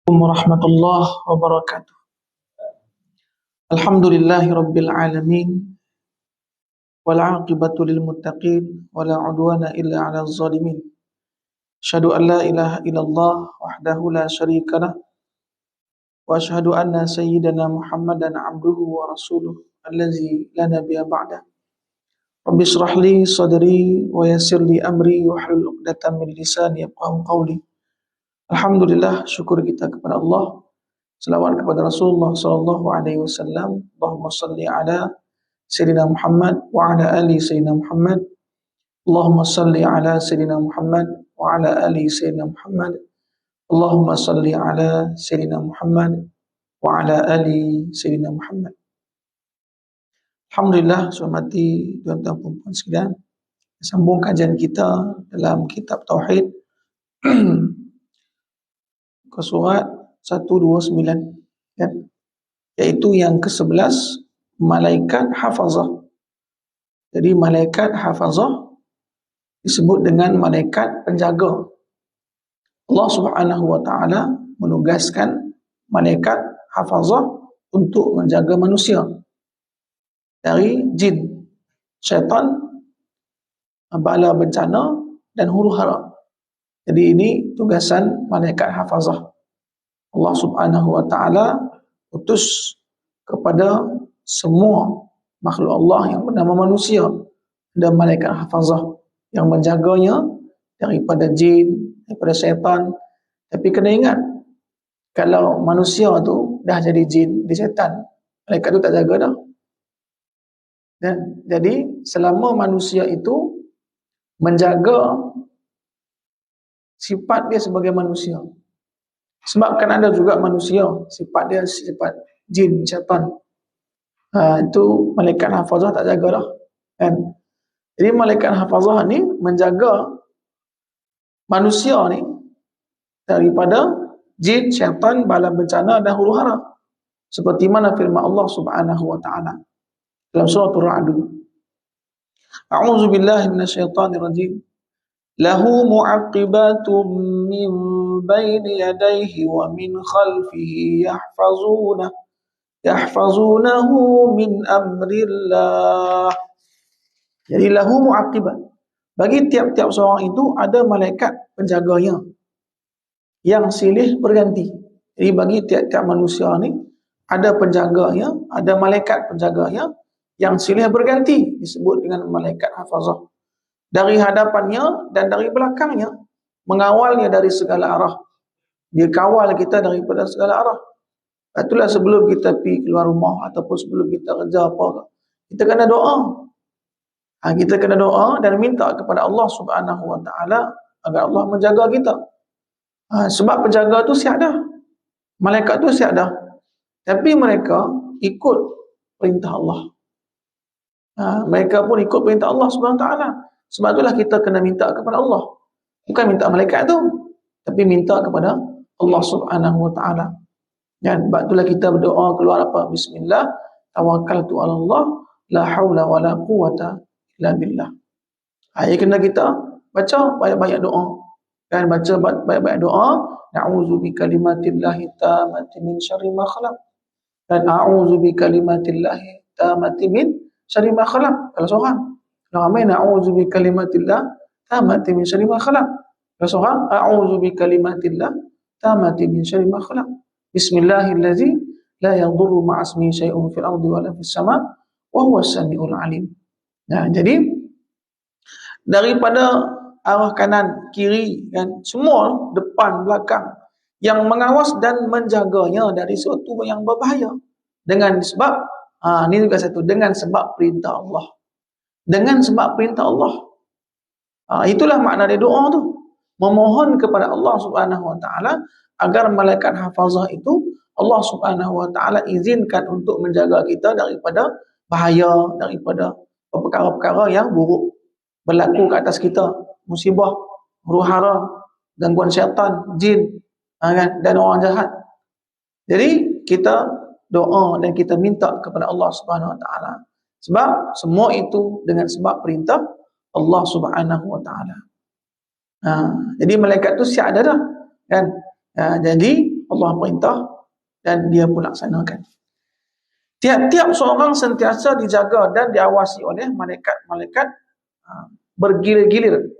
Warahmatullahi wabarakatuh. Alhamdulillahi rabbil alamin wal 'aqibatu lil muttaqin wala 'udwana illa 'alal zalimin. Asyhadu an la ilaha illallah wahdahu la syarikalah wa asyhadu anna sayyidana Muhammadan 'abduhu wa rasuluh allazi la nabiyya ba'da. Rabbi shrah li sadri wa yassir li amri wahlul 'uqdatam min lisani yafqahu qawli. Alhamdulillah, syukur kita kepada Allah. Selawat kepada Rasulullah sallallahu alaihi wasallam. Allahumma salli ala Sayyidina Muhammad wa ala ali Sayyidina Muhammad. Allahumma salli ala Sayyidina Muhammad wa ala ali Sayyidina Muhammad. Allahumma salli ala Sayyidina Muhammad wa ala ali Sayyidina Muhammad. Alhamdulillah, hormati tuan-tuan dan puan sekalian. Sambung kajian kita dalam kitab Tauhid ke surat 129, kan? Iaitu yang ke-11, malaikat hafazah. Jadi malaikat hafazah disebut dengan malaikat penjaga. Allah Subhanahu wa taala menugaskan malaikat hafazah untuk menjaga manusia dari jin, syaitan, bala bencana dan huru-hara. Jadi ini tugasan malaikat hafazah. Allah Subhanahu wa taala utus kepada semua makhluk Allah yang bernama manusia, ada malaikat hafazah yang menjaganya daripada jin, daripada syaitan. Tapi kena ingat, kalau manusia tu dah jadi jin, jadi syaitan, malaikat tu tak jaga dah. Dan jadi selama manusia itu menjaga sifat dia sebagai manusia. Sebab kan ada juga manusia sifat dia sifat jin, syaitan. Itu malaikat hafazah tak jaga dah, kan? Jadi malaikat hafazah ni menjaga manusia ni daripada jin, syaitan, bala bencana dan huru-hara. Seperti mana firman Allah Subhanahu wa taala dalam surah Ar-Ra'd. A'udzu billahi minasyaitonir rajim. Lahu mu'aqibatun min baini yadayhi wa min khalfihi yahfazunahu min amrillah. Jadi lahu mu'aqibat. Bagi tiap-tiap seorang itu ada malaikat penjaganya yang silih berganti. Jadi bagi tiap-tiap manusia ni ada penjaganya, ada malaikat penjaganya yang silih berganti, disebut dengan malaikat hafazah. Dari hadapannya dan dari belakangnya, mengawalnya dari segala arah. Dia kawal kita daripada segala arah. Itulah sebelum kita pergi keluar rumah ataupun sebelum kita kerja apa, kita kena doa. Kita kena doa dan minta kepada Allah Subhanahu wa taala agar Allah menjaga kita. Sebab penjaga tu siap dah. Malaikat tu siap dah. Tapi mereka ikut perintah Allah. Mereka pun ikut perintah Allah Subhanahu wa taala. Sebab itulah kita kena minta kepada Allah. Bukan minta malaikat tu, tapi minta kepada Allah Subhanahu wa taala. Dan sebab itulah kita berdoa keluar apa? Bismillah, tawakkaltu 'ala Allah, la haula wala quwata illa billah. Ini kena kita baca banyak-banyak doa. Kan baca banyak-banyak doa, na'udzu bikalimatillahi tammati min syarri ma khalaq. Dan a'udzu bikalimatillahi tammati min syarri ma khalaq. Kalau seorang ramai na'udzu bikalimatillah tammati min syarri ma khalaq. Kalau seorang a'udzu bikalimatillah tammati min syarri ma khalaq. Bismillahillazi la yadurru ma'asmihi syai'un fil ardi wa la fis sama' wa huwas samiul alim. Nah, jadi daripada arah kanan, kiri, kan, semua depan, belakang yang mengawas dan menjaganya dari sesuatu yang berbahaya dengan sebab ini juga satu, dengan sebab perintah Allah. Dengan sebab perintah Allah. Itulah makna dia doa tu. Memohon kepada Allah Subhanahu wa taala agar malaikat hafazah itu Allah Subhanahu wa taala izinkan untuk menjaga kita daripada bahaya, daripada perkara-perkara yang buruk berlaku ke atas kita, musibah, huru-hara, gangguan syaitan, jin, dan orang jahat. Jadi kita doa dan kita minta kepada Allah Subhanahu wa taala. Sebab semua itu dengan sebab perintah Allah Subhanahu wa taala. Jadi malaikat tu siap ada dah, kan? Jadi Allah perintah dan dia pun laksanakan. Tiap-tiap seorang sentiasa dijaga dan diawasi oleh malaikat-malaikat bergilir-gilir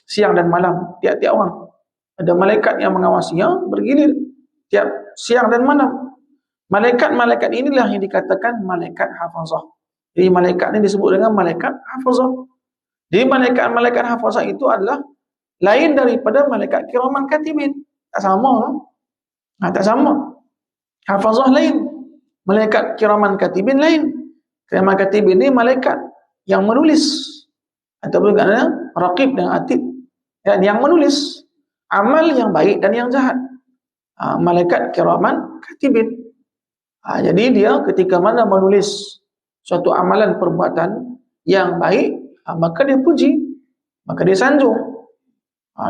siang dan malam. Tiap-tiap orang ada malaikat yang mengawasinya bergilir tiap siang dan malam. Malaikat-malaikat inilah yang dikatakan malaikat hafazah. Jadi malaikat ini disebut dengan malaikat hafazah. Jadi malaikat-malaikat hafazah itu adalah lain daripada malaikat kiraman katibin. Tak sama. Tak sama. Hafazah lain. Malaikat kiraman katibin lain. Kiraman katibin ini malaikat yang menulis. Ataupun kerana raqib dan atid. Yang menulis amal yang baik dan yang jahat. Malaikat kiraman katibin. Jadi dia ketika mana menulis suatu amalan perbuatan yang baik, maka dia puji, maka dia sanjung.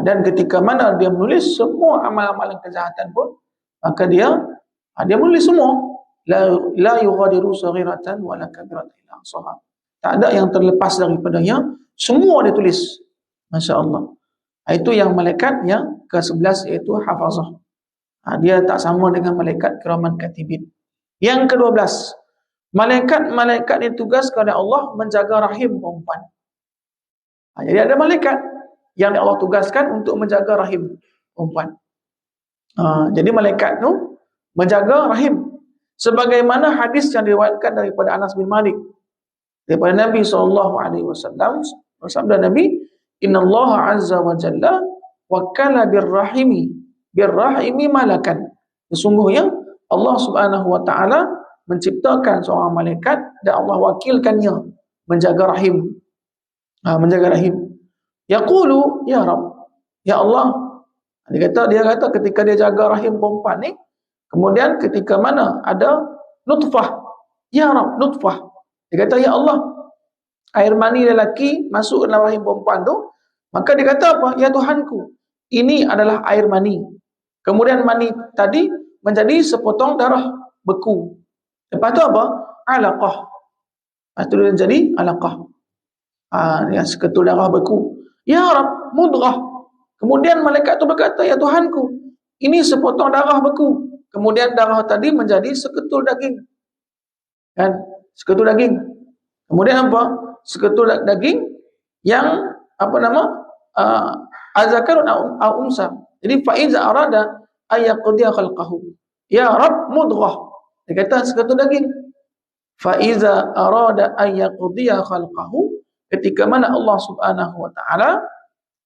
Dan ketika mana dia menulis semua amalan-amalan kejahatan pun, maka dia menulis semua. La yughadiru saghiratan wala kabiratan illa ahsaha. Tak ada yang terlepas daripadanya, semua dia tulis. Masya-Allah. Itu yang malaikat yang ke-11 iaitu hafazah. Dia tak sama dengan malaikat kiraman katibin. Yang ke-12, malaikat-malaikat ditugaskan oleh Allah menjaga rahim perempuan. Jadi ada malaikat yang Allah tugaskan untuk menjaga rahim perempuan. Jadi malaikat itu menjaga rahim. Sebagaimana hadis yang diriwayatkan daripada Anas bin Malik daripada Nabi SAW, bersabda Nabi, "Innallaha azza wa jalla wakala birrahimi malakan." Sesungguhnya Allah Subhanahu wa taala menciptakan seorang malaikat dan Allah wakilkannya menjaga rahim. Menjaga rahim. Yaqulu ya Rabb, ya Allah. Dia kata ketika dia jaga rahim perempuan ni, kemudian ketika mana ada nutfah, ya Rabb, nutfah. Dia kata ya Allah, air mani lelaki masuk dalam rahim perempuan tu, maka dia kata apa? Ya Tuhanku, ini adalah air mani. Kemudian mani tadi menjadi sepotong darah beku. Lepas tu apa? Alaqah. Lepas tu dia jadi alaqah. Yang seketul darah beku. Ya Rabb, mudghah. Kemudian malaikat tu berkata, ya Tuhanku, ini sepotong darah beku. Kemudian darah tadi menjadi seketul daging. Kan? Seketul daging. Kemudian apa? Seketul daging yang apa nama? Azakarun au unsa. Jadi fa iza arada ayaqdiya khalqahu. Ya Rabb, mudghah. Dia kata seketul daging. Fa iza arada ayaqdiya khalqahu, ketika mana Allah Subhanahu wa taala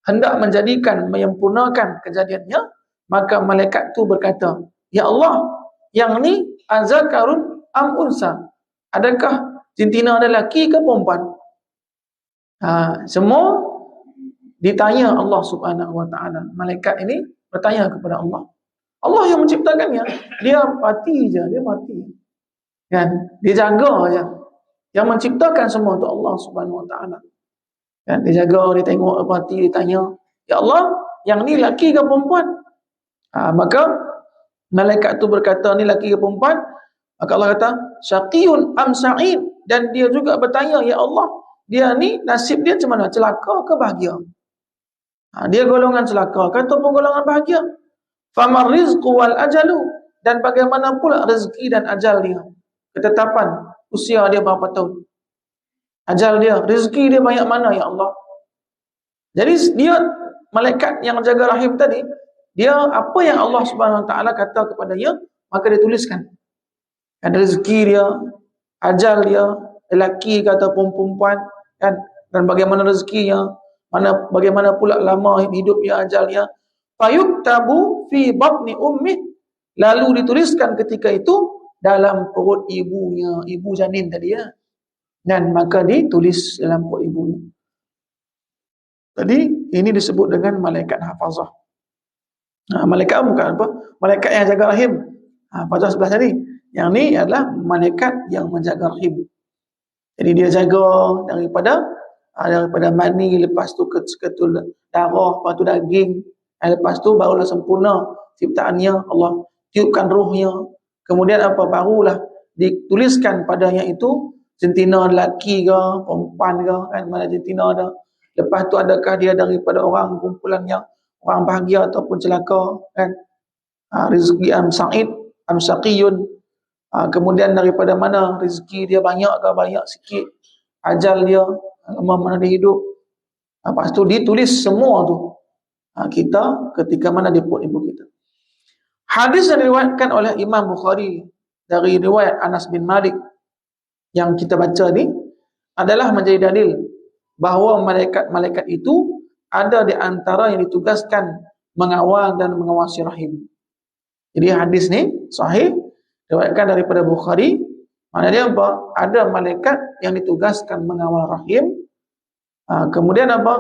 hendak menjadikan, menyempurnakan kejadiannya, maka malaikat tu berkata, ya Allah, yang ni azakarun am unsa? Adakah jantina ada lelaki ke perempuan? Semua ditanya Allah Subhanahu wa taala. Malaikat ini bertanya kepada Allah. Allah yang menciptakannya. Dia mati je, dia mati. Kan? Dia jaga je. Yang menciptakan semua itu Allah Subhanahu wa taala. Kan? Dia jaga, dia tengok mati, dia tanya, ya Allah, yang ni lelaki ke perempuan? Maka malaikat itu berkata, ni lelaki ke perempuan? Maka Allah kata, syaqiyun am sa'id. Dan dia juga bertanya, ya Allah, dia ni nasib dia macam mana? Celaka ke bahagia? Dia golongan celaka ke ataupun golongan bahagia? Famar rizqu wal ajalu. Dan bagaimana pula rezeki dan ajal dia? Ketetapan usia dia berapa tahun? Ajal dia, rezeki dia banyak mana ya Allah? Jadi dia malaikat yang jaga rahim tadi, dia apa yang Allah Subhanahu wa taala kata kepadanya, maka dia tuliskan. Kan rezeki dia, ajal dia, lelaki ke ataupun perempuan, kan, dan bagaimana rezekinya, bagaimana pula lama hidupnya, ajalnya. Fayuktabu fi batni ummih, lalu dituliskan ketika itu dalam perut ibunya, ibu janin tadi ya. Dan maka ditulis dalam perut ibunya. Tadi ini disebut dengan malaikat hafazah. Malaikat bukan apa? Malaikat yang jaga rahim. Pada sebelah tadi. Yang ni adalah malaikat yang menjaga rahim. Jadi dia jaga daripada mani, lepas tu ketul darah, lepas tu daging, lepas tu barulah sempurna ciptaannya, Allah tiupkan ruhnya. Kemudian apa, barulah dituliskan padanya itu jantina lelaki ke, perempuan ke, kan, mana jantina ada. Lepas tu adakah dia daripada orang kumpulan yang orang bahagia ataupun celaka, kan. rezeki am sa'id am saqiyun, kemudian daripada mana rezeki dia banyak ke banyak sikit, ajal dia lama mana dia hidup. Lepas tu ditulis semua tu kita ketika mana di perut ibu kita. Hadis yang diriwayatkan oleh Imam Bukhari dari riwayat Anas bin Malik yang kita baca ni adalah menjadi dalil bahawa malaikat-malaikat itu ada di antara yang ditugaskan mengawal dan mengawasi rahim. Jadi hadis ni sahih, diriwayatkan daripada Bukhari. Maknanya apa? Ada malaikat yang ditugaskan mengawal rahim. Kemudian apa?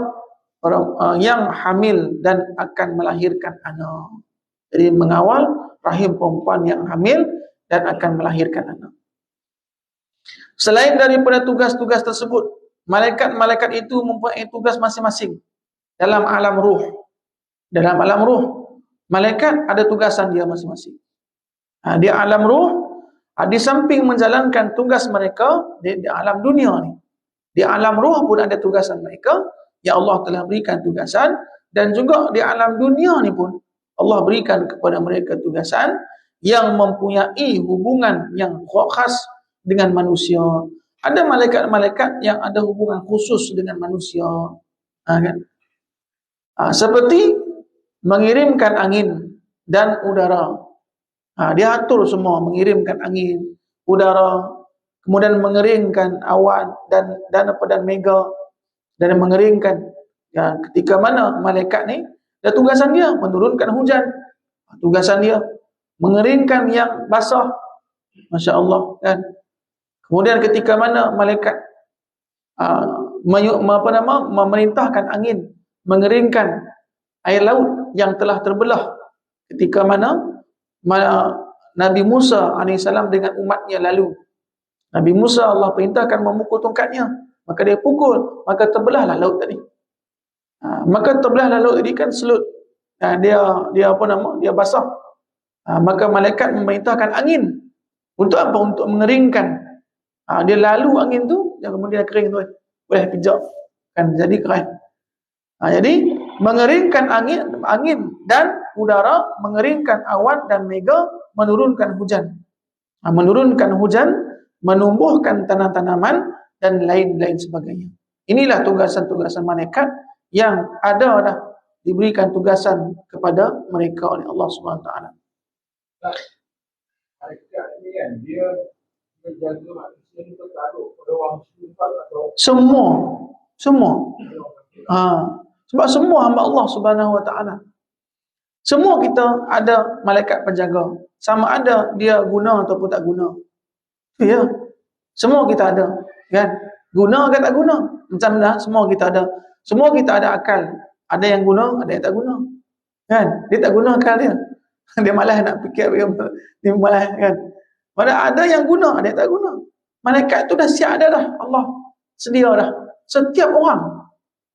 Yang hamil dan akan melahirkan anak. Jadi mengawal rahim perempuan yang hamil dan akan melahirkan anak. Selain daripada tugas-tugas tersebut, malaikat-malaikat itu mempunyai tugas masing-masing dalam alam ruh. Dalam alam ruh, malaikat ada tugasan dia masing-masing. Di alam ruh, di samping menjalankan tugas mereka di alam dunia ni, di alam ruh pun ada tugasan mereka yang Allah telah berikan tugasan, dan juga di alam dunia ni pun Allah berikan kepada mereka tugasan yang mempunyai hubungan yang khas dengan manusia. Ada malaikat-malaikat yang ada hubungan khusus dengan manusia, kan? Seperti mengirimkan angin dan udara. Dia atur semua, mengirimkan angin, udara, kemudian mengeringkan awan dan mega, dan mengeringkan. Ketika mana malaikat ni, dia tugasan dia menurunkan hujan, tugasan dia mengeringkan yang basah, Masya Allah, kan? Kemudian ketika mana malaikat memerintahkan angin mengeringkan air laut yang telah terbelah ketika mana Nabi Musa AS dengan umatnya lalu. Nabi Musa Allah perintahkan memukul tongkatnya, maka dia pukul, maka terbelahlah laut tadi. Maka terbelahlah laut tadi kan selut. Dia basah. Maka malaikat memerintahkan angin untuk apa? Untuk mengeringkan. Dia lalu angin tu, yang kemudian kering tu, boleh pijak kan, jadi kering. Jadi mengeringkan angin dan udara, mengeringkan awan dan mega, menurunkan hujan. Menurunkan hujan, menumbuhkan tanam-tanaman dan lain-lain sebagainya. Inilah tugasan-tugasan malaikat yang ada dah diberikan tugasan kepada mereka oleh Allah Subhanahu Wa Taala. Malaikat ni kan dia menjaga manusia ni tertakluk pada orang sifat atau semua. Sebab semua hamba Allah Subhanahu Wa Taala. Semua kita ada malaikat penjaga. Sama ada dia guna ataupun tak guna. Ya. Semua kita ada, kan? Guna ke tak guna? Macam mana? Semua kita ada. Semua kita ada akal. Ada yang guna, ada yang tak guna. Kan? Dia tak guna akal dia. Dia malas nak fikir, dia malas, kan? Padahal ada yang guna, ada yang tak guna. Malaikat tu dah siap ada dah. Allah sedia dah. Setiap orang.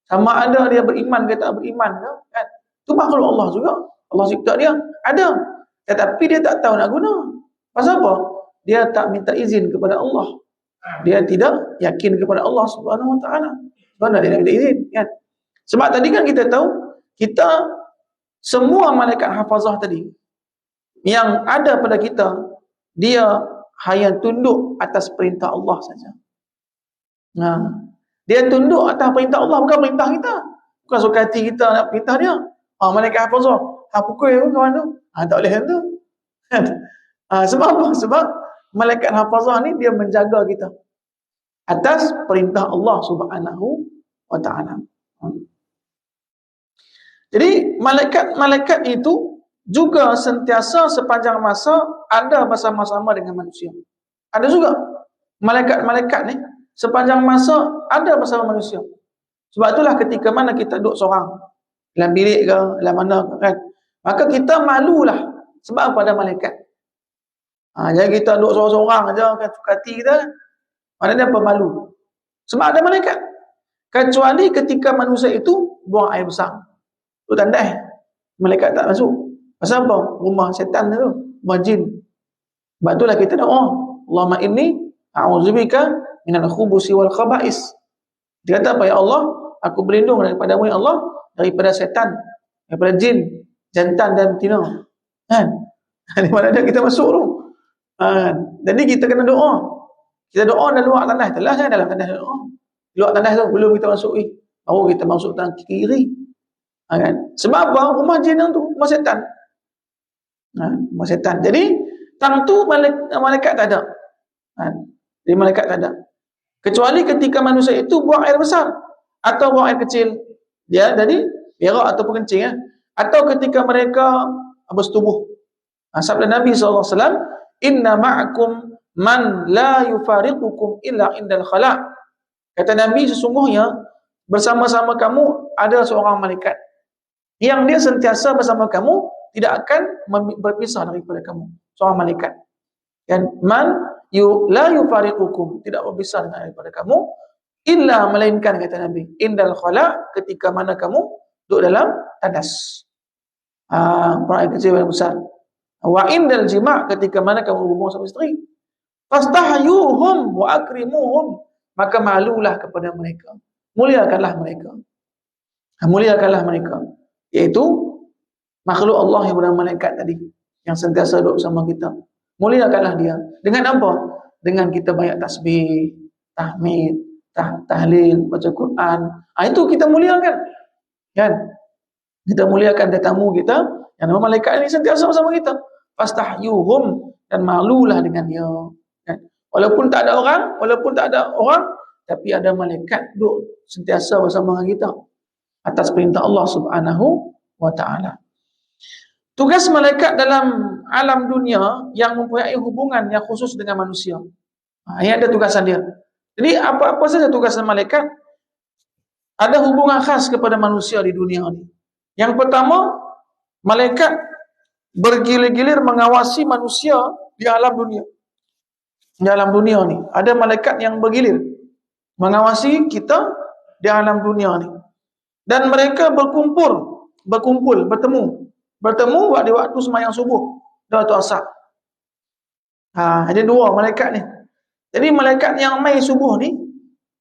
Sama ada dia beriman ke tak beriman ke, kan? Tu makhluk Allah juga. Allah cipta dia. Ada. Tetapi dia tak tahu nak guna. Pasal apa? Dia tak minta izin kepada Allah. Dia tidak yakin kepada Allah Subhanahu Wa Taala. Sebab dia nak minta izin, kan? Sebab tadi kan kita tahu, kita semua malaikat hafazah tadi yang ada pada kita, dia hanya tunduk atas perintah Allah saja. Dia tunduk atas perintah Allah, bukan perintah kita. Bukan suka hati kita nak perintah dia. Malaikat hafazah, pukul tu kawan tu. Tak boleh tu. Sebab apa? Sebab malaikat hafazah ni dia menjaga kita atas perintah Allah Subhanahu Wa Taala. Jadi malaikat-malaikat itu juga sentiasa sepanjang masa ada bersama-sama dengan manusia. Ada juga malaikat-malaikat ni sepanjang masa ada bersama manusia. Sebab itulah ketika mana kita duduk seorang dalam bilik ke, dalam mana kan, maka kita malulah. Sebab apa? Ada malaikat. Jadi kita duduk seorang-seorang aja kan, suka hati kita kan, maknanya apa? Malu. Sebab ada malaikat. Kecuali ketika manusia itu buang air besar, tu tanda malaikat tak masuk. Pasal apa? Rumah syaitan tu, rumah jin. Sebab itulah kita doa, Allahumma inni a'udzubika minal khubusi wal khaba'is. Dia kata apa? Ya Allah, aku berlindung daripada-Mu ya Allah, daripada syaitan, daripada jin, jantan dan betina. Kan? Di mana ada kita masuk tu. Jadi kita kena doa. Kita doa dalam luar tandas. Telah kan dalam tandas doa. Luar tandas tu belum kita masuk baru kita masuk tangan kiri. Kan? Sebab apa? Rumah jin tu, rumah setan. Rumah setan. Jadi tang tu malaikat tak ada. Jadi malaikat tak ada. Kecuali ketika manusia itu buang air besar atau buang air kecil. Dia jadi berak ataupun kencing ya. Atau ketika mereka bersetubuh. Sabda Nabi SAW, inna ma'akum man la yufariqukum illa indal khala'. Kata Nabi, sesungguhnya bersama-sama kamu ada seorang malaikat yang dia sentiasa bersama kamu, tidak akan berpisah daripada kamu. Seorang malaikat. Dan man la yufariqukum, tidak berpisah daripada kamu, illa melainkan kata Nabi, indal khala', ketika mana kamu duduk dalam tandas. Perang kecil yang besar. Wa indal jima', ketika mana kamu berhubung sama isteri. Fastahyuhum wa akrimuhum, maka malulah kepada mereka, muliakanlah mereka. Muliakanlah mereka, iaitu makhluk Allah yang bernama malaikat tadi, yang sentiasa duduk bersama kita. Muliakanlah dia. Dengan apa? Dengan kita banyak tasbih, tahmid, tahlil, baca Quran. Itu kita muliakan. Kan? Kita muliakan tetamu kita yang nama malaikat ini sentiasa bersama kita. Fastahyuhum, dan malulah dengan dia. Kan? Walaupun tak ada orang, tapi ada malaikat duduk sentiasa bersama dengan kita atas perintah Allah Subhanahu wa taala. Tugas malaikat dalam alam dunia yang mempunyai hubungan yang khusus dengan manusia. Ini ada tugasan dia. Jadi apa-apa saja tugasan malaikat ada hubungan khas kepada manusia di dunia ini. Yang pertama, malaikat bergilir-gilir mengawasi manusia di alam dunia. Di alam dunia ni ada malaikat yang bergilir mengawasi kita di alam dunia ni. Dan mereka bertemu di waktu sembahyang subuh dan waktu asar. Ada dua malaikat ni. Jadi malaikat yang mai subuh ni,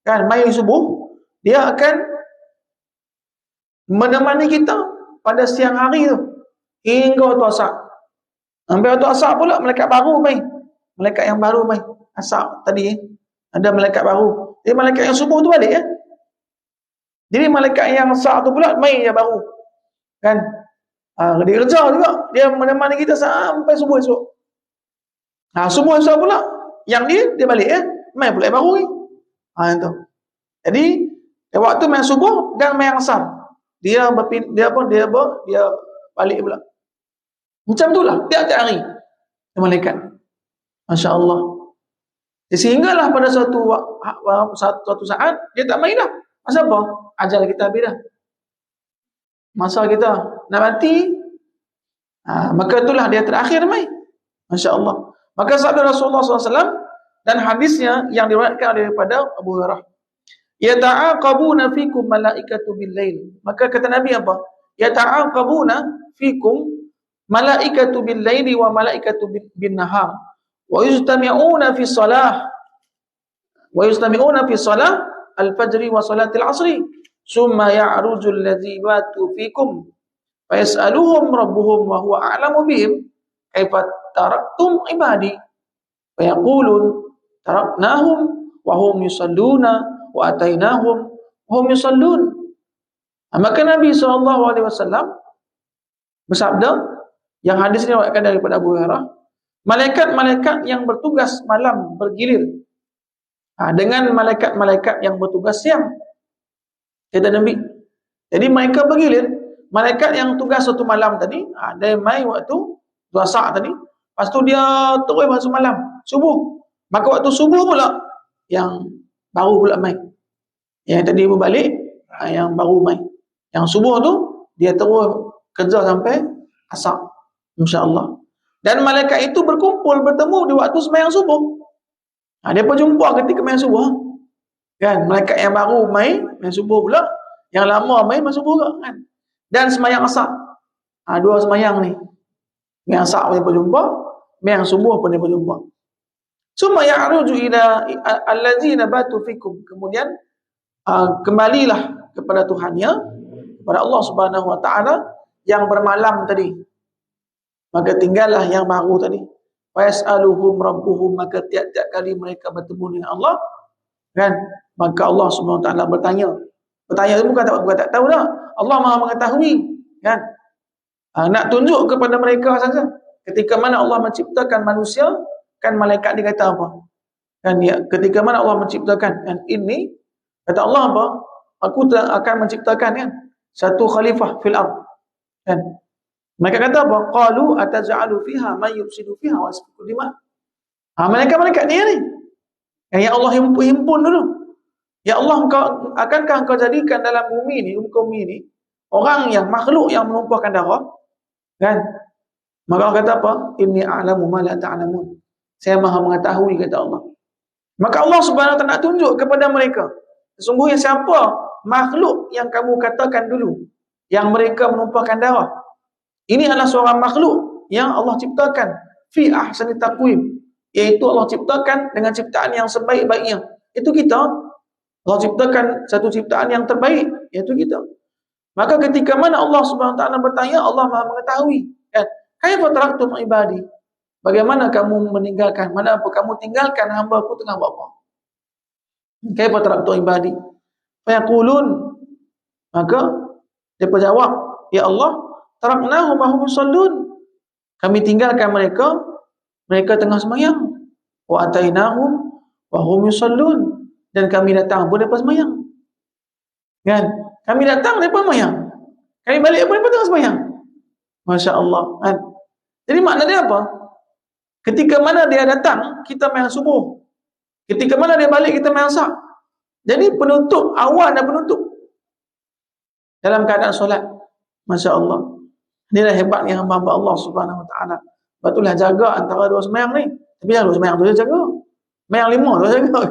kan, mai subuh, dia akan menemani kita pada siang hari tu hingga waktu asar. Sampai waktu asar pula malaikat baru mai. Malaikat yang baru mai. Asar tadi ada malaikat baru. Jadi malaikat yang subuh tu balik ya. Jadi malaikat yang asar tu pula mai yang baru. Kan? Dia kerja juga. Dia menemani kita sampai subuh esok. Subuh esok pula yang dia balik ya. Mai pula yang baru ni. Itu. Jadi waktu main subuh dan main asar, dia balik pula. Macam itulah tiap-tiap hari malaikat. Masya-Allah. Sehinggalah pada suatu saat dia tak main dah. Masa apa? Ajal kita habis dah. Masa kita nak mati, maka itulah dia terakhir main. Masya-Allah. Maka sabda Rasulullah SAW dan hadisnya yang diriwayatkan daripada Abu Hurairah, yata'aqabuna fikum malaikatu bil-lail. Maka kata Nabi apa? Yata'aqabuna fikum malaikatu bil-laili wa malaikatu bin-nahar. Wa yujtami'una fi salah al-fajri wa salatil asri. Summa ya'ruju alladhi batu fikum fa yas'aluhum rabbuhum wa huwa a'lamu bihim kaifa taraktum ibadi. Fa yaqulun taraknahum wa hum yusalluna wa atainahum hum yusallun. Maka Nabi SAW bersabda, yang hadis ini diriwayatkan daripada Abu Hurairah, malaikat-malaikat yang bertugas malam bergilir dengan malaikat-malaikat yang bertugas siang, kata Nabi. Jadi mereka bergilir, malaikat yang tugas satu malam tadi, dia mai waktu asar tadi, lepas tu dia terus masuk malam subuh. Maka waktu subuh pula yang baru pula mai. Yang tadi berbalik, yang baru mai. Yang subuh tu dia terus kerja sampai asar, insya-Allah. Dan malaikat itu bertemu di waktu sembahyang subuh. Dia berjumpa ketika sembahyang subuh. Kan, malaikat yang baru mai subuh pula, yang lama mai subuh juga kan. Dan sembahyang asar. Dua sembahyang ni. Sembahyang asar pun dia berjumpa, sembahyang subuh pun dia berjumpa. Summa ya'ruju ila allazina batu fikum. Kemudian kembalilah kepada Tuhannya, kepada Allah Subhanahu wa taala yang bermalam tadi. Maka tinggallah yang baru tadi. Wa yas'aluhum rabbuhum, maka tiap-tiap kali mereka bertemu dengan Allah, kan? Maka Allah Subhanahu wa taala bertanya. Bertanya itu bukan tak tahu dah. Allah Maha mengetahui, kan? Nak tunjuk kepada mereka saja. Ketika mana Allah menciptakan manusia, kan malaikat dia kata apa? Kan dia ketika mana Allah menciptakan, kan ini kata Allah apa? Aku akan menciptakan, kan, satu khalifah fil ard, kan? Mereka kata apa? Qalu ataj'alu fiha may yufsidu fiha wa yasfiku dima. Malaikat-malaikat dia ni. Yang Allah himpun dulu. Ya Allah, akankah engkau jadikan dalam bumi ni, bumi ni, orang yang makhluk yang menumpahkan darah, kan? Maka Allah kata apa? Inni a'lamu ma la ta'lamun. Saya Maha mengetahui, kata Allah. Maka Allah Subhanahu wa taala nak tunjuk kepada mereka, sesungguhnya siapa makhluk yang kamu katakan dulu yang mereka menumpahkan darah. Ini adalah seorang makhluk yang Allah ciptakan fi ahsani taqwim, iaitu Allah ciptakan dengan ciptaan yang sebaik-baiknya. Itu kita. Allah ciptakan satu ciptaan yang terbaik, iaitu kita. Maka ketika mana Allah Subhanahu wa taala bertanya, Allah Maha mengetahui, kan? Kaifa taraktum ibadi? Bagaimana kamu meninggalkan, mana apa kamu tinggalkan hamba-Ku tengah buat apa? Kaifa taraktum ibadi? Fa yaqulun, maka dia berjawab, ya Allah, taraknahum wa hum yusallun. Kami tinggalkan mereka, mereka tengah sembahyang. Wa atainahum wa hum yusallun, dan kami datang pun mereka sembahyang. Kan? Kami datang mereka sembahyang. Kami balik pun mereka tengah sembahyang. Masya-Allah, kan? Jadi makna dia apa? Ketika mana dia datang, kita sembahyang subuh. Ketika mana dia balik, kita sembahyang asar. Jadi penutup, awal dan penutup dalam keadaan solat. Masya-Allah. Inilah hebatnya hamba-hamba Allah Subhanahu wa taala. Betullah jaga antara dua sembahyang ni. Tapi jangan dua sembahyang tu je jaga. Sembahyang 5 tu jaga.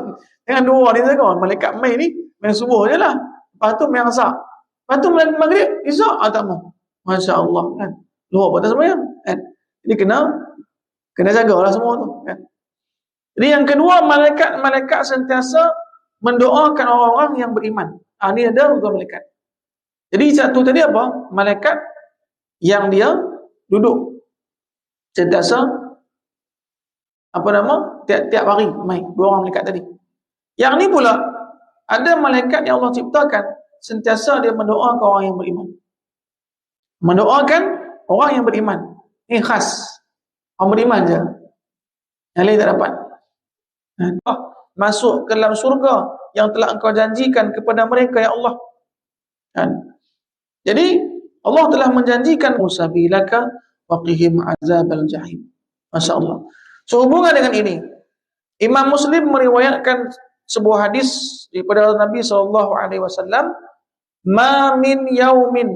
Jangan 2 ni jaga. Malaikat mai ni sembahyang subuh je lah. Lepas tu sembahyang asar. Lepas tu maghrib, isyak tak mau. Masya-Allah, kan. Luar pada sembahyang, kan. Jadi kena jagalah semua tu, kan. Jadi yang kedua, malaikat sentiasa mendoakan orang-orang yang beriman. Ni ada dua malaikat. Jadi satu tadi apa? Malaikat yang dia duduk sentiasa tiap-tiap hari mai, dua orang malaikat tadi. Yang ni pula ada malaikat yang Allah ciptakan sentiasa dia mendoakan orang yang beriman. Mendoakan orang yang beriman. Ini khas orang beriman je. Yang lain tak dapat. Masuk ke dalam surga yang telah Engkau janjikan kepada mereka, ya Allah. Kan? Jadi Allah telah menjanjikan musabilaka waqihim azabal jahim. Masya-Allah. Sehubungan dengan ini, Imam Muslim meriwayatkan sebuah hadis daripada Nabi SAW, ma min yaumin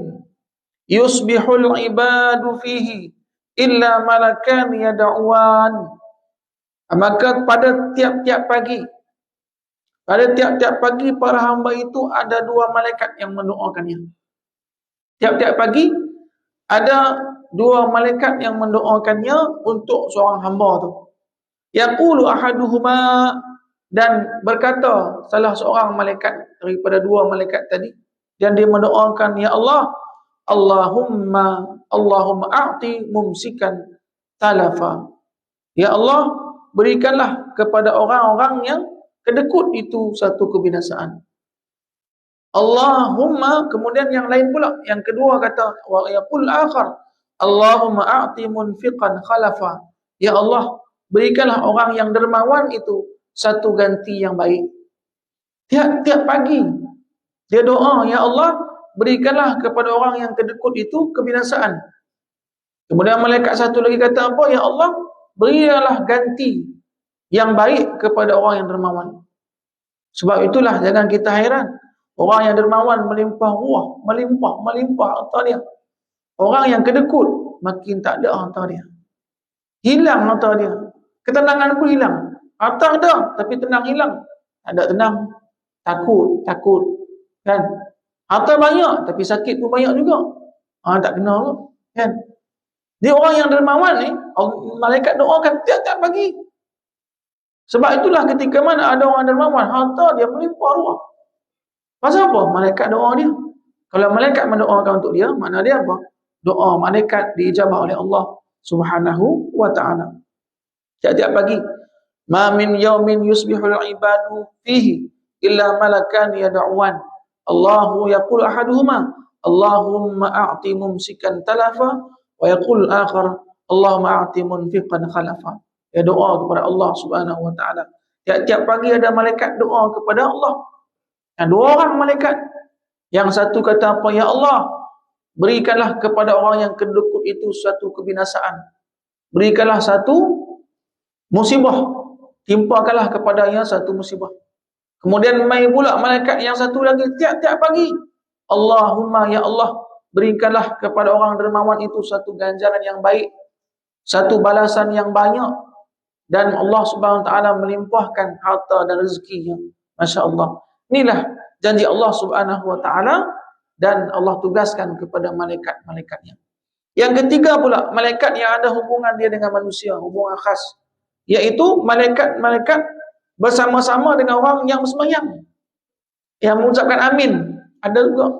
yusbihul ibadu fihi illa malakan yad'uwan. Maka pada tiap-tiap pagi para hamba itu ada dua malaikat yang mendoakannya. Tiap-tiap pagi ada dua malaikat yang mendoakannya untuk seorang hamba tu. Yaqulu ahaduhuma, dan berkata salah seorang malaikat daripada dua malaikat tadi, dan dia mendoakan, ya Allah, Allahumma a'ti mumsikan talafa. Ya Allah, berikanlah kepada orang-orang yang kedekut itu satu kebinasaan. Allahumma, kemudian yang lain pula, yang kedua kata, wa yaqul akhar, Allahumma a'ti munfiqan khalafa. Ya Allah, berikanlah orang yang dermawan itu satu ganti yang baik. Tiap-tiap pagi dia doa, ya Allah, berikanlah kepada orang yang kedekut itu kebinasaan. Kemudian malaikat satu lagi kata apa? Ya Allah, berilah ganti yang baik kepada orang yang dermawan. Sebab itulah jangan kita hairan, orang yang dermawan melimpah ruah, melimpah harta dia. Orang yang kedekut makin tak ada harta dia. Hilang harta dia. Ketenangan pun hilang. Harta ada tapi tenang hilang. Tak ada tenang, takut, kan? Harta banyak tapi sakit pun banyak juga. Tak kena pun, kan? Dia orang yang dermawan ni, malaikat doakan tiap-tiap pagi. Sebab itulah ketika mana ada orang dermawan, harta dia melimpah ruah. Pasal apa? Malaikat doa dia. Kalau malaikat mendoakan untuk dia, makna dia apa? Doa malaikat diijabah oleh Allah Subhanahu wa ta'ala. Tiap-tiap pagi, ma min yaumin yusbihul ibadu fihi illa malakan yad'uwan. Allahu yaqul ahaduhuma Allahumma a'ti mumsikan talafa wa yaqul akhar Allahumma a'ti munfiqan khalafa. Dia doa kepada Allah Subhanahu wa ta'ala. Tiap-tiap pagi ada malaikat doa kepada Allah. Dan dua orang malaikat. Yang satu kata apa? Ya Allah, berikanlah kepada orang yang kedukut itu suatu kebinasaan. Berikanlah satu musibah. Timpakanlah kepadanya satu musibah. Kemudian mai pula malaikat yang satu lagi tiap-tiap pagi. Allahumma ya Allah, berikanlah kepada orang dermawan itu satu ganjaran yang baik, satu balasan yang banyak, dan Allah Subhanahu wa taala melimpahkan harta dan rezekinya. Masya-Allah. Inilah janji Allah Subhanahu wa taala dan Allah tugaskan kepada malaikat-malaikatnya. Yang ketiga pula, malaikat yang ada hubungan dia dengan manusia, hubungan khas, yaitu malaikat-malaikat bersama-sama dengan orang yang bersembahyang, yang mengucapkan amin. Ada juga.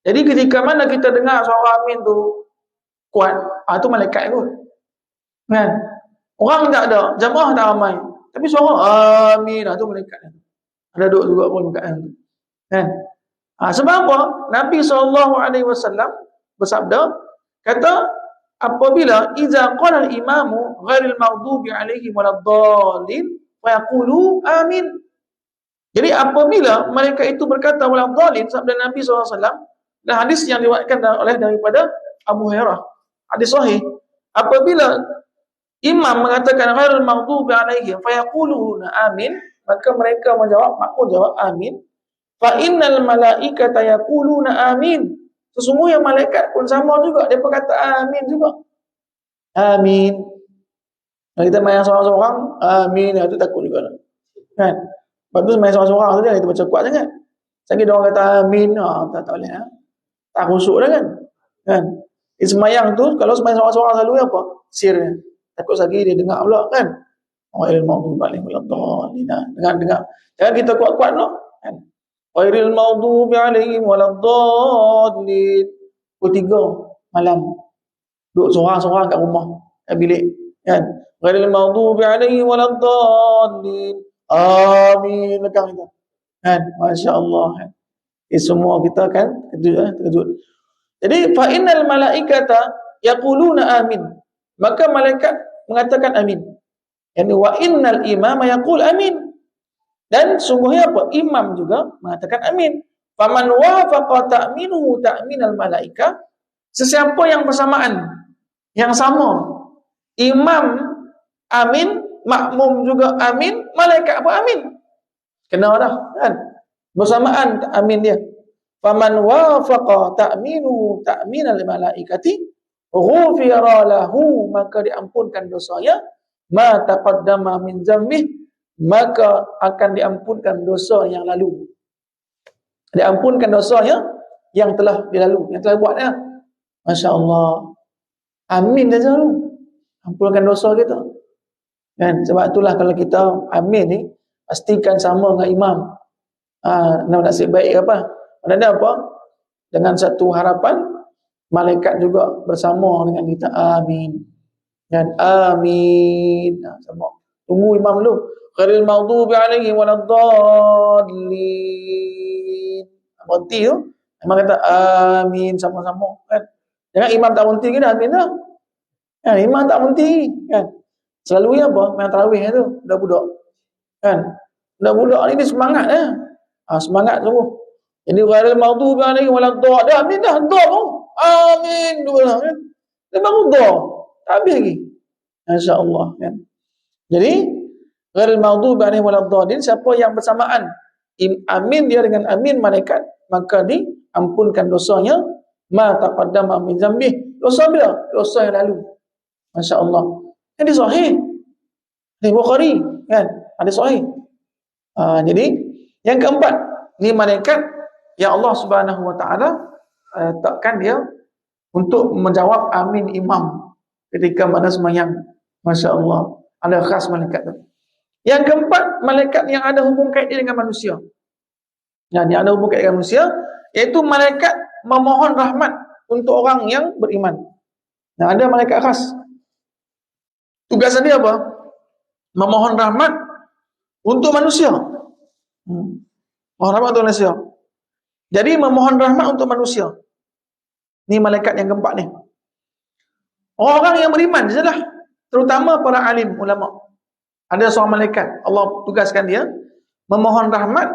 Jadi ketika mana kita dengar suara amin tu kuat, itu malaikat tu. Kan? Orang tak ada, jamaah tak ramai, tapi suara amin tu malaikat. Ada duduk juga pun kat tu. Kan? Sebab apa? Nabi SAW bersabda, kata, apabila iza qala al-imamu ghairil maghdubi alaihim waladdallin wa yaqulu amin. Jadi apabila mereka itu berkata waladdallin, sabda Nabi SAW, dan hadis yang diriwayatkan oleh daripada Abu Hurairah, hadis sahih, apabila imam mengatakan ghairil maghdubi alaihim fa yaquluna amin, maka mereka menjawab, makmum jawab amin. Fa innal malaikata yaquluna amin. Sesungguhnya malaikat pun sama juga, dia berkata amin juga. Amin. Kalau kita main seorang-seorang, amin, itu takut juga. Kan? Lepas tu main seorang-seorang tu dia kita baca kuat sangat. Sekali dia orang kata amin, tak boleh. Tak khusyuk dah kan? Kan? Semayang tu, kalau semayang seorang-seorang selalu apa? Sirnya. Takut lagi dia dengar pula kan? Ghairil maghdubi alaihim waladdallin. Dengar. Jangan kita kuat-kuat noh. Kan? Ghairil maghdubi alaihim waladdallin. Pukul 3 malam. Duduk seorang-seorang kat rumah, kat bilik. Kan? Ghairil maghdubi alaihim waladdallin. Amin. Lekang kita. Kan? Masya-Allah. Kan? Semua kita kan terkejut. Jadi fa innal malaikata yaquluna amin. Maka malaikat mengatakan amin. Yani wa innal imama yaqul amin. Dan sungguhnya apa? Imam juga mengatakan amin. Faman wafaqa ta'minuhu ta'minal malaika, sesiapa yang bersamaan, yang sama, imam amin, makmum juga amin, malaikat pun amin. Kena dah kan? Bersamaan amin dia. Faman wafaqa ta'minuhu ta'minal malaikati ghufira lahu, maka diampunkan dosanya, ma taqaddama min dzambih, maka akan diampunkan dosa yang lalu. Diampunkan dosanya yang telah dilalu, yang telah buatnya. Masya-Allah. Amin saja dulu. Ampunkan dosa kita. Kan? Sebab itulah kalau kita amin ni, pastikan sama dengan imam. Nak nasib baik apa? Ada apa? Dengan satu harapan, malaikat juga bersama dengan kita. Amin. Dan amin. Sama. Tunggu imam dulu. Ghairil maghdubi alaihim waladdallin. Berhenti tu, imam kata amin sama-sama kan. Jangan imam tak berhenti ke dah amin dah. Kan imam tak berhenti kan. Selalunya apa? Main tarawih tu, budak-budak. Kan? Budak-budak ni dia semangat semangat sungguh. Jadi ghairil maghdubi alaihim waladdallin. Dah amin dah, doa tu. Amin dua lah kan. Dia baru doa. Tak habis lagi. Masya-Allah kan. Jadi ghairil maghdubi alaihim waladdallin, siapa yang bersamaan amin dia dengan amin malaikat, maka diampunkan dosanya, ma taqaddama min dzambih. Dosa bila? Dosa yang lalu. Masya-Allah. Hadis sahih. Hadis Bukhari kan? Hadis sahih. Jadi yang keempat, ni malaikat yang Allah Subhanahu wa taala letakkan dia untuk menjawab amin imam ketika mana sembahyang. Masya-Allah. Ada khas malaikat tu. Yang keempat, malaikat yang ada hubung kait dengan manusia. Yang ada hubung kait dengan manusia, iaitu malaikat memohon rahmat untuk orang yang beriman. Ada malaikat khas. Tugasan dia apa? Memohon rahmat untuk manusia. Mohon rahmat untuk manusia. Jadi memohon rahmat untuk manusia. Ni malaikat yang keempat ni. Orang yang beriman sajalah, terutama para alim ulama. Ada seorang malaikat, Allah tugaskan dia memohon rahmat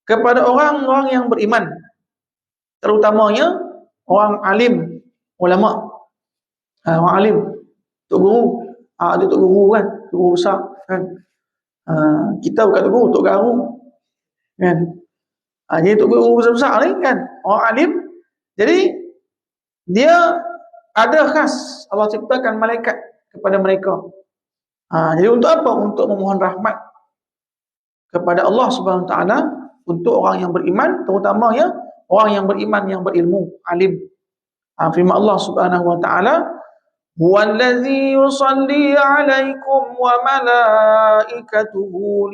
kepada orang-orang yang beriman, terutamanya orang alim ulama. Orang alim, tok guru, ada tok guru kan, tok guru besar kan. Kita bukan tok guru, tok garu kan. Jadi tok guru besar-besar ni kan, orang alim. Jadi dia ada khas Allah ciptakan malaikat kepada mereka. Jadi untuk apa? Untuk memohon rahmat kepada Allah Subhanahu Wa Taala untuk orang yang beriman, terutamanya orang yang beriman yang berilmu, alim. Firman Allah Subhanahu Wa Taala, "Huwallazi yusalli 'alaikum wa malaikatuhu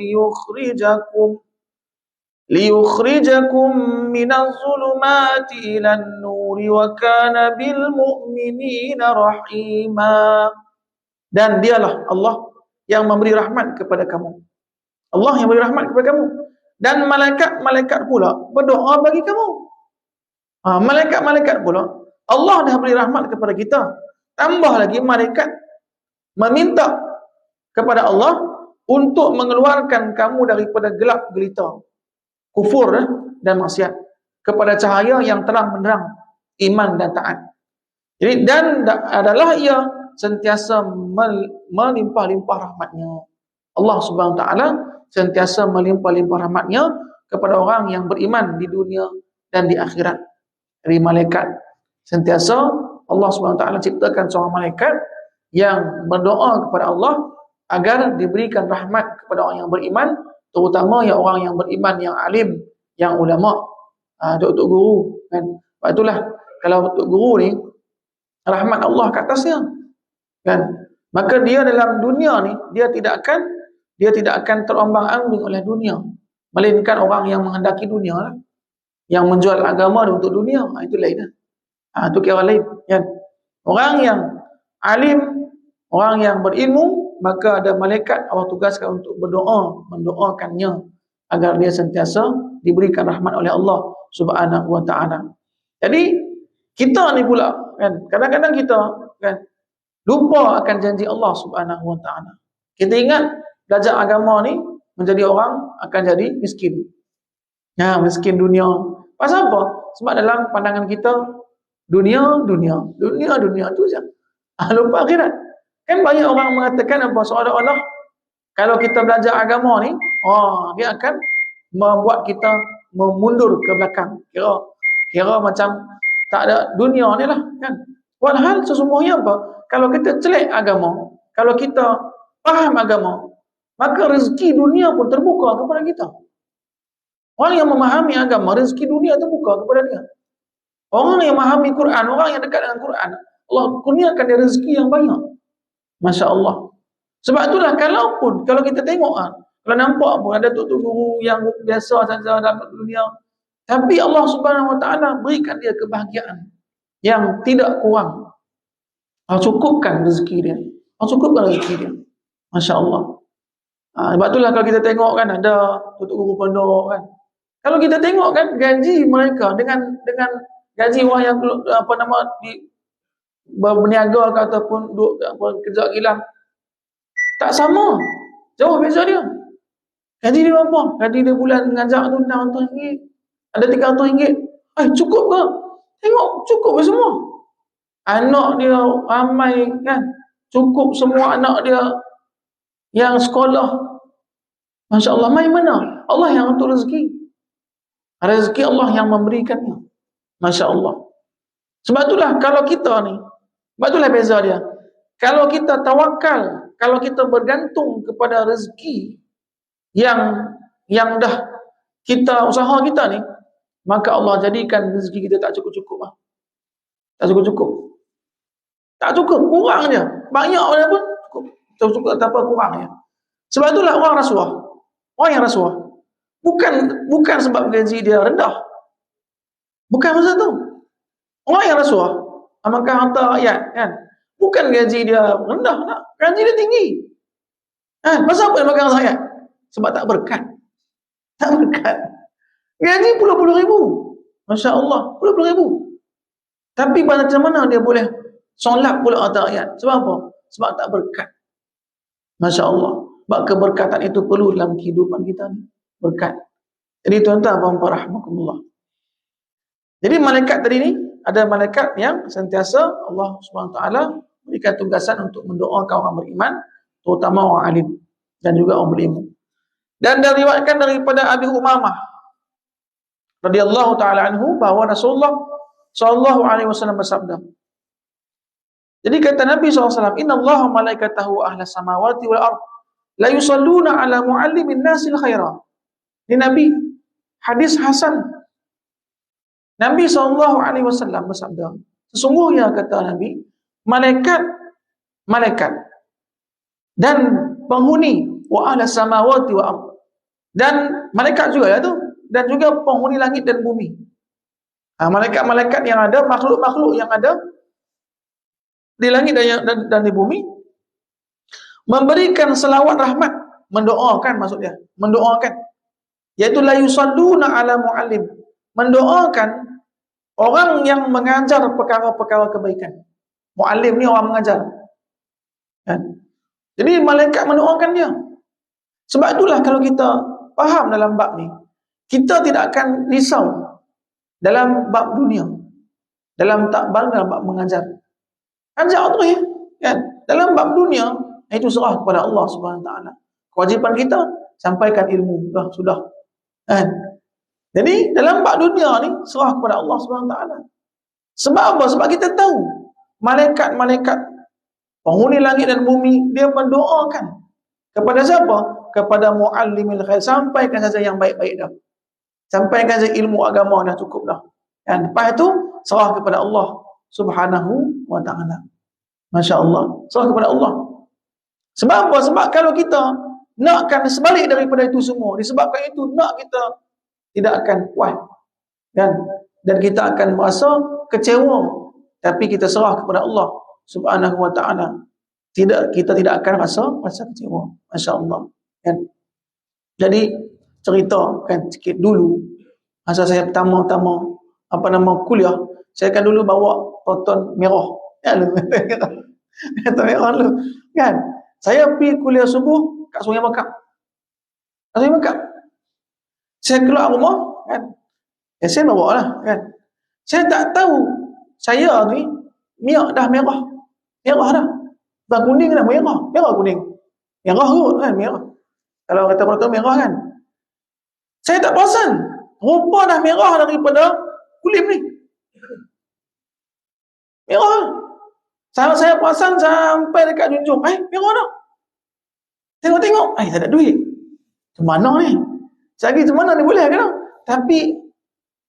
liyukhrijakum minaz zulumati ilan nuri wa kana bil mu'minina rahima." Dan dialah Allah yang memberi rahmat kepada kamu. Allah yang memberi rahmat kepada kamu. Dan malaikat-malaikat pula berdoa bagi kamu. Malaikat-malaikat pula Allah dah beri rahmat kepada kita. Tambah lagi malaikat meminta kepada Allah untuk mengeluarkan kamu daripada gelap gelita kufur dan maksiat kepada cahaya yang terang benderang iman dan taat. Jadi dan adalah ia sentiasa melimpah-limpah rahmatnya. Allah Subhanahu Wa Taala sentiasa melimpah-limpah rahmatnya kepada orang yang beriman di dunia dan di akhirat. Dari malaikat sentiasa Allah Subhanahu Wa Taala ciptakan seorang malaikat yang berdoa kepada Allah agar diberikan rahmat kepada orang yang beriman, terutama orang yang beriman yang alim, yang ulama, tok guru kan. Sebab itulah kalau tok guru ni rahmat Allah ke atasnya kan, maka dia dalam dunia ni dia tidak akan terombang-ambing oleh dunia, melainkan orang yang menghendaki dunia lah, yang menjual agama untuk dunia, itu lain lah. Itu kira lain kan. Orang yang alim, orang yang berilmu, maka ada malaikat Allah tugaskan untuk berdoa, mendoakannya agar dia sentiasa diberikan rahmat oleh Allah Subhanahu Wa Taala. Jadi kita ni pula kan, kadang-kadang kita kan lupa akan janji Allah Subhanahu Wa Taala. Kita ingat belajar agama ni menjadi orang akan jadi miskin. Miskin dunia. Pasal apa? Sebab dalam pandangan kita dunia tu saja. Lupa akhirat. Kan banyak orang mengatakan apa, seolah-olah kalau kita belajar agama ni, dia akan membuat kita memundur ke belakang. Kira macam tak ada dunia ni lah kan. Walhal sesungguhnya apa? Kalau kita celik agama, kalau kita faham agama, maka rezeki dunia pun terbuka kepada kita. Orang yang memahami agama, rezeki dunia terbuka kepada dia. Orang yang memahami Quran, orang yang dekat dengan Quran, Allah kurniakan dia rezeki yang banyak. Masya Allah. Sebab itulah kalau kita tengok, kalau nampak pun ada tok guru yang biasa saja dalam dunia, tapi Allah Subhanahu Wa Taala berikan dia kebahagiaan yang tidak kurang. Cukupkan rezeki dia. Cukupkan rezeki dia. Masya Allah. Sebab itulah kalau kita tengok kan ada tok guru pondok kan. Kalau kita tengok kan gaji mereka dengan gaji orang yang berniaga ataupun kerja kilang tak sama. Jauh beza dia. Gaji dia berapa? Gaji dia bulan ngajak tu RM600. Ada RM300. Cukup ke? Tengok cukup ke semua? Anak dia ramai kan? Cukup semua anak dia yang sekolah. Masya Allah, mai mana? Allah yang atur rezeki. Rezeki Allah yang memberikannya. Masya Allah. Sebab itulah kalau kita ni, sebab itulah beza dia. Kalau kita tawakal, kalau kita bergantung kepada rezeki yang dah kita usaha kita ni, maka Allah jadikan rezeki kita tak cukup-cukup. Tak cukup-cukup. Tak cukup, kurang je. Banyak orang pun cukup tak apa, kurang je. Sebab itulah orang rasuah. Orang yang rasuah bukan sebab gaji dia rendah. Bukan pasal tu. Orang yang rasuah makan harta rakyat kan, Bukan gaji dia rendah, nak. Gaji dia tinggi. Pasal apa dia makan sangat? Sebab tak berkat. Tak berkat. Gaji puluh-puluh ribu. Masya Allah, puluh-puluh ribu. Tapi macam mana dia boleh solat pula atas ayat? Sebab apa? Sebab tak berkat. Masya Allah. Sebab keberkatan itu perlu dalam kehidupan kita ni. Berkat. Jadi tuan-tuan, puan-puan rahmatullah. Jadi malaikat tadi ni, ada malaikat yang sentiasa Allah SWT berikan tugasan untuk mendoakan orang beriman, terutama orang alim dan juga orang berilmu. Dan diriwayatkan daripada Abi Umamah radhiyallahu taala anhu bahawa Rasulullah sallallahu alaihi wasallam bersabda. Jadi kata Nabi SAW, Inna Allah malaikatahu ahla samawati wal ard la yusalluna ala muallimin nasil khaira. Ini Nabi, hadis Hasan. Nabi SAW bersabda, sesungguhnya kata Nabi, malaikat dan penghuni wa ahla samawati wal ard, dan malaikat juga tu, dan juga penghuni langit dan bumi. Malaikat-malaikat yang ada, makhluk-makhluk yang ada di langit dan di bumi, memberikan selawat rahmat, mendoakan maksudnya, mendoakan, yaitu la yusalluna ala muallim, mendoakan orang yang mengajar perkara-perkara kebaikan. Muallim ni orang mengajar. Kan? Jadi malaikat mendoakan dia. Sebab itulah kalau kita faham dalam bab ni, kita tidak akan risau dalam bab dunia, dalam bab mengajar. Ajar tu ya, kan? Dalam bab dunia itu serah kepada Allah Subhanahu Wa Taala. Kewajipan kita sampaikan ilmu, sudah. Kan? Jadi dalam bab dunia ni serah kepada Allah Subhanahu Wa Taala. Sebab apa? Sebab kita tahu malaikat-malaikat penghuni langit dan bumi, dia mendoakan kepada siapa? Kepada muallimil khair. Sampaikan saja yang baik-baik dah. Sampaikan saja ilmu agama dah, cukup dah. Dan lepas itu serah kepada Allah Subhanahu Wa Taala. Masya Allah, serah kepada Allah. Sebab apa? Sebab kalau kita nakkan sebalik daripada itu semua, disebabkan itu nak kita tidak akan puas, kan? Dan kita akan merasa kecewa. Tapi kita serah kepada Allah Subhanahu Wa Taala. Kita tidak akan rasa kecewa. Masya Allah. Kan? Jadi cerita kan sikit dulu, masa saya pertama-tama kuliah, saya kan dulu bawa proton merah. Ya lu. Proton merah lu. Kan? Saya pergi kuliah subuh kat Sungai Bakap. Sungai Bakap. Saya keluar rumah kan. Saya bawa lah kan. Saya tak tahu saya ni minyak dah merah. Merah dah. Bukan kuning dah, merah. Merah kuning. Merah kot kan, merah. Kalau kata proton merah kan. Saya tak perasan. Rupa dah merah daripada kulit ni. Merah. Saya perasan sampai dekat junjung. Merah dah. Tengok-tengok. Tak ada duit. Macam mana ni? Saya pergi macam mana ni, boleh ke tak? Tapi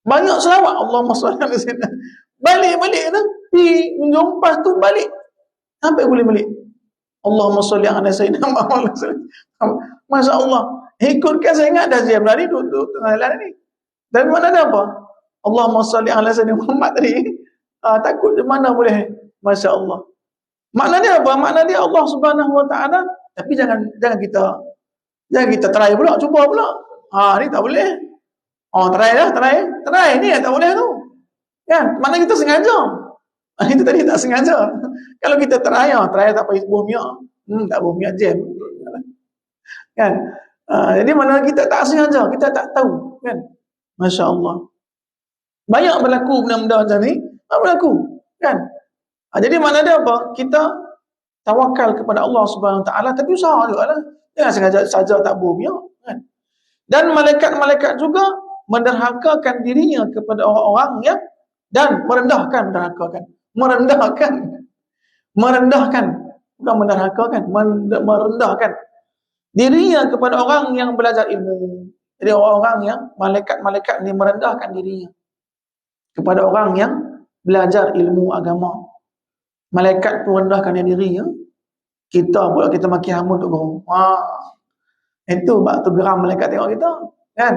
banyak selawat. Allahumma salli ala sayyidina. Balik tu. Pergi junjung, lepas tu balik. Sampai boleh balik. Allahumma salli ala sayyidina Muhammad. Masya Allah. Ikutkan saya ingat dah saya berlari duduk tengah jalan ni. Dan mana ada apa? Allahumma salli ala sayyidina Muhammad tadi. Takut di mana boleh. Masya Allah. Maknanya apa? Maknanya Allah Subhanahu Wa Taala. Tapi jangan kita try pula, cuba pula. Ni tak boleh. Try ni tak boleh tu. Kan? Maknanya kita sengaja. Itu tadi tak sengaja. Kalau kita try tak payah buah minyak. Tak buah minyak jam. Kan? Jadi mana kita tak sengaja, kita tak tahu, kan? Masya Allah. Banyak berlaku benda-benda macam ni, berlaku, kan? Jadi mana dia apa? Kita tawakal kepada Allah Subhanahu Wa Taala, tapi usaha jugalah. Jangan sengaja saja tak buah minyak, kan? Dan malaikat-malaikat juga menderhakakan dirinya kepada orang-orang yang dan merendahkan dirinya kepada orang yang belajar ilmu. Jadi orang-orang yang malaikat-malaikat ni merendahkan dirinya kepada orang yang belajar ilmu agama. Malaikat tu rendahkan dirinya, kita pula kita maki hamba untuk gurau. Itu bab tu geram malaikat tengok kita, kan?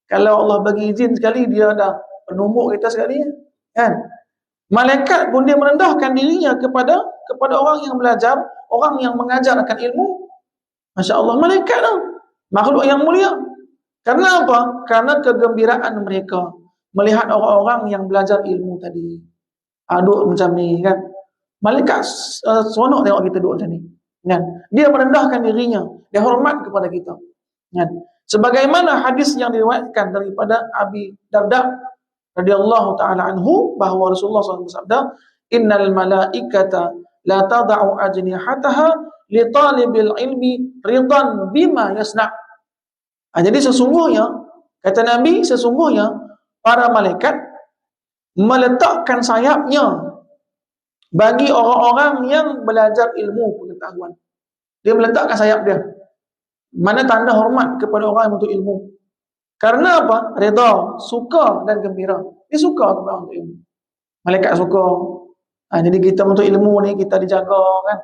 Kalau Allah bagi izin sekali, dia dah penumbuk kita sekali, kan? Malaikat pun dia merendahkan dirinya kepada kepada orang yang belajar, orang yang mengajar akan ilmu. Masya Allah, malaikat tu, makhluk yang mulia. Karena apa? Karena kegembiraan mereka melihat orang-orang yang belajar ilmu tadi. Duduk macam ni kan. Malaikat seronok tengok kita duduk macam ni. Kan? Dia merendahkan dirinya, dia hormat kepada kita. Kan? Sebagaimana hadis yang diriwayatkan daripada Abi Darda radhiyallahu taala anhu bahawa Rasulullah SAW bersabda, "Innal malaikata la tada'u ajnihataha li talibil ilmi ridan bima yasna'." Jadi sesungguhnya, kata Nabi, sesungguhnya para malaikat meletakkan sayapnya bagi orang-orang yang belajar ilmu pengetahuan. Dia meletakkan sayap dia. Mana tanda hormat kepada orang yang menuntut ilmu. Karena apa? Redha, suka dan gembira. Dia suka kepada orang menuntut ilmu. Malaikat suka. Jadi kita menuntut ilmu ni, kita dijaga kan.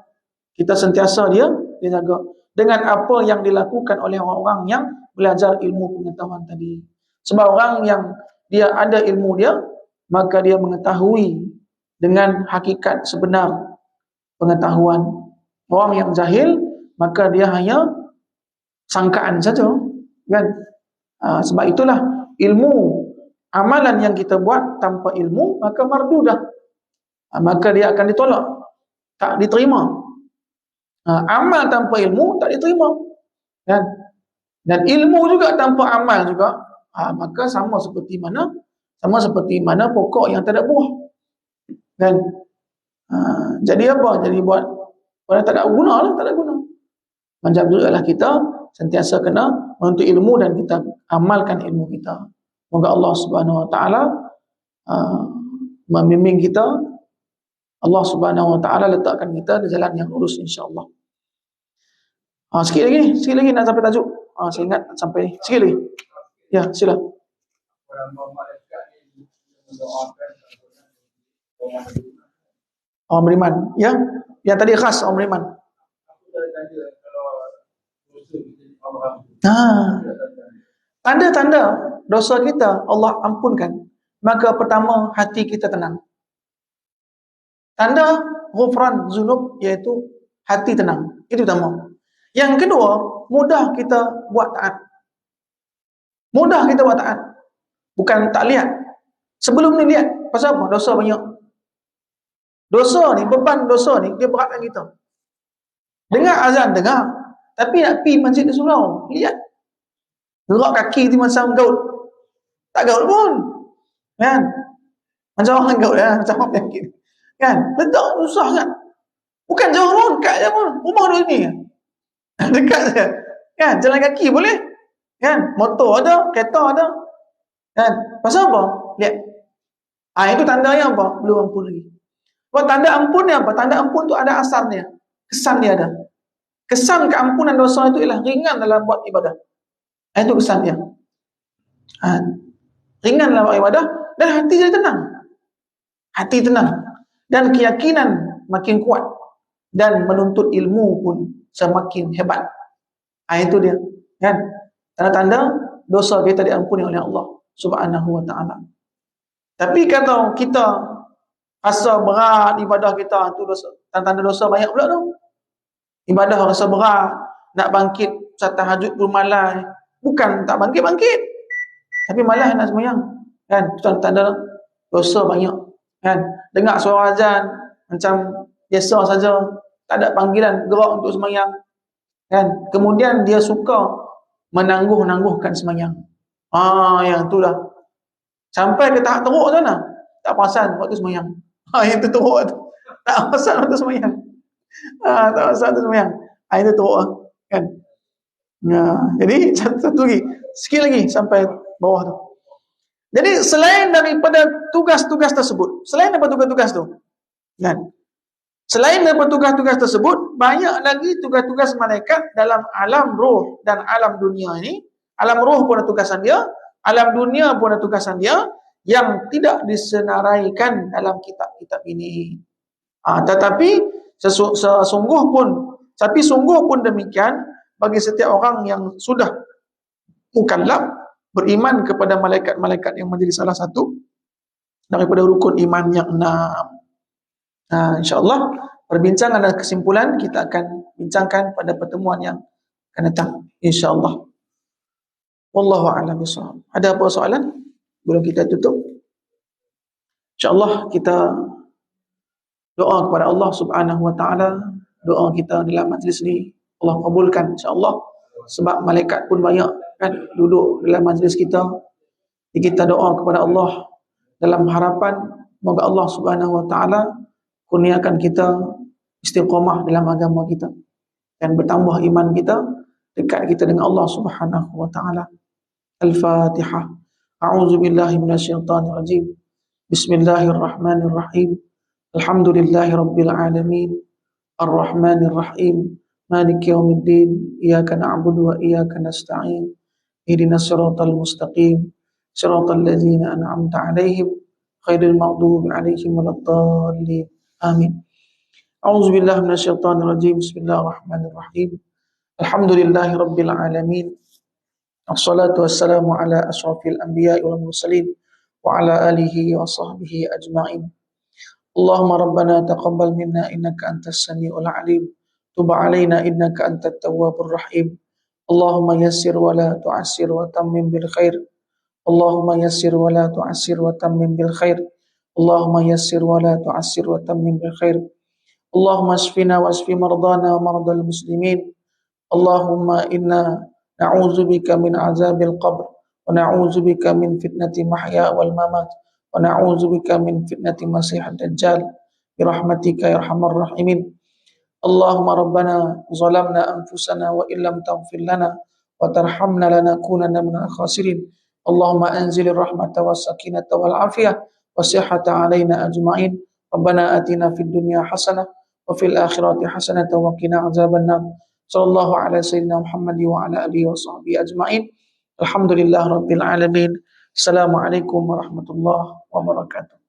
Kita sentiasa dia jaga. Dengan apa yang dilakukan oleh orang-orang yang belajar ilmu pengetahuan tadi. Sebab orang yang dia ada ilmu dia, maka dia mengetahui dengan hakikat sebenar pengetahuan. Orang yang jahil, maka dia hanya sangkaan saja, kan? Sebab itulah ilmu, amalan yang kita buat tanpa ilmu, maka mardudah. Maka dia akan ditolak, tak diterima. Amal tanpa ilmu tak diterima, kan? Dan ilmu juga tanpa amal juga, maka sama seperti mana pokok yang tak ada buah, kan? Jadi apa? Jadi buat tak ada guna lah, tak ada guna. Macam tu adalah kita sentiasa kena menuntut ilmu dan kita amalkan ilmu kita. Semoga Allah Subhanahu Wa Taala membimbing kita. Allah Subhanahu Wa Taala letakkan kita di jalan yang lurus, insya-Allah. Sikit lagi nak sampai tajuk. Saya ingat sampai sikit lagi. Ya, sila. Orang beriman, ya. Yang tadi khas orang beriman. Tanda-tanda dosa kita Allah ampunkan. Maka pertama, hati kita tenang. Tanda ghufran zunub iaitu hati tenang. Itu pertama. Yang kedua, mudah kita buat taat. Mudah kita buat taat. Bukan tak lihat. Sebelum ni lihat. Pasal apa? Dosa banyak. Dosa ni, beban dosa ni, dia beratkan kita. Dengar azan, dengar. Tapi nak pergi masjid di surau, lihat. Gerak kaki tu macam gaul. Tak gaul pun. Kan? Macam orang gaul ya, macam orang penyakit. Kan? Letak susah kan? Bukan jauh pun, dekat je pun. Rumah duduk sini. Dekat je. Kan? Jalan kaki boleh. Kan? Motor ada, kereta ada. Kan? Pasal apa? Lihat. Itu tandanya apa? Belum ampun lagi. Buat tanda ampun ni apa? Tanda ampun tu ada asarnya. Kesan dia ada. Kesan keampunan dosa itu ialah ringan dalam buat ibadah. Itu kesan dia. Ringan dalam buat ibadah dan hati jadi tenang. Hati tenang. Dan keyakinan makin kuat. Dan menuntut ilmu pun semakin hebat. Itu dia. Kan? Tanda-tanda dosa kita diampuni oleh Allah Subhanahu Wa Taala. Tapi kalau kita rasa berat ibadah kita, tu dosa, tanda dosa banyak pula tu. Ibadah rasa berat, nak bangkit saat tahajud pun malas. Bukan tak bangkit, tapi malas nak sembahyang. Kan? Tanda dosa banyak. Kan? Dengar suara azan macam biasa saja, tak ada panggilan gerak untuk sembahyang. Kan? Kemudian dia suka menangguh-nangguhkan sembahyang. Yang itulah. Sampai ke tahap teruk sana, tak perasan waktu sembahyang. Yang tu teruk tu. Tak perasan waktu sembahyang. Tak perasan waktu sembahyang. Itu teruk kan. Jadi satu lagi, sikit lagi sampai bawah tu. Jadi selain daripada tugas-tugas tersebut, selain daripada tugas-tugas tu, kan? Selain daripada tugas-tugas tersebut, banyak lagi tugas-tugas malaikat dalam alam roh dan alam dunia ini. Alam roh pun ada tugasan dia, alam dunia pun ada tugasan dia yang tidak disenaraikan dalam kitab-kitab ini. Tetapi sungguh pun demikian bagi setiap orang yang sudah mukallaf beriman kepada malaikat-malaikat yang menjadi salah satu daripada rukun iman yang 6. InsyaAllah Perbincangan dan kesimpulan kita akan bincangkan pada pertemuan yang akan datang, insya-Allah. Wallahu a'lam bishawab. Ada apa soalan? Belum kita tutup. InsyaAllah kita doa kepada Allah Subhanahu wa taala. Doa kita dalam majlis ni Allah kabulkan insya-Allah. Sebab malaikat pun banyak kan duduk dalam majlis kita. Jadi kita doa kepada Allah dalam harapan semoga Allah Subhanahu wa taala kurniakan kita istiqamah dalam agama kita dan bertambah iman kita, dekat kita dengan Allah Subhanahu wa taala. Al-Fatihah. A'udzu billahi minasyaitonir rajim. Bismillahirrahmanirrahim. Alhamdulillahirabbil alamin. Ar-Rahmanir Rahim. Maliki yaumiddin. Iyyaka na'budu wa iyyaka nasta'in. Ihdinas siratal mustaqim. Siratal ladzina an'amta 'alaihim ghairil maghdubi 'alaihim waladdallin. Amin. A'udzu billahi minasyaitonir rajim. Bismillahirrahmanirrahim. Alhamdulillahirabbil alamin. Assalatu wassalamu ala asyrafil anbiya'i wal mursalin wa ala alihi wa sahbihi ajma'in. Allahumma rabbana taqabbal minna innaka antas samiul alim. Tub 'alaina innaka antat tawwabur rahim. Allahumma yassir wa la tu'assir wa tammim bil khair. Allahumma yassir wa la tu'assir wa tammim bil khair. Allahumma yassir wa la tu'assir wa tammim bil khair. Allahumma ashfina wa ashfi mardana wa mardal muslimin. Allahumma inna na'udzubika min azabil qabr wa na'udzubika min fitnati mahya wal mamat wa na'udzubika min fitnati masihid dajjal birahmatika ya arhamar rahimin. Allahumma rabbana zalamna anfusana wa illam taghfir lana wa tarhamna lanakunanna minal khasirin. Allahumma anzilir rahmata was sakinata wal afiyah wa sihhata alaina ajma'in. Rabbana atina fid dunya hasanah wa fil akhirati hasanah wa qina azabannar. Sallallahu ala sayyidina Muhammad wa ala alihi wa sahbihi ajma'in. Alhamdulillah rabbil alamin. Assalamualaikum warahmatullahi wabarakatuh.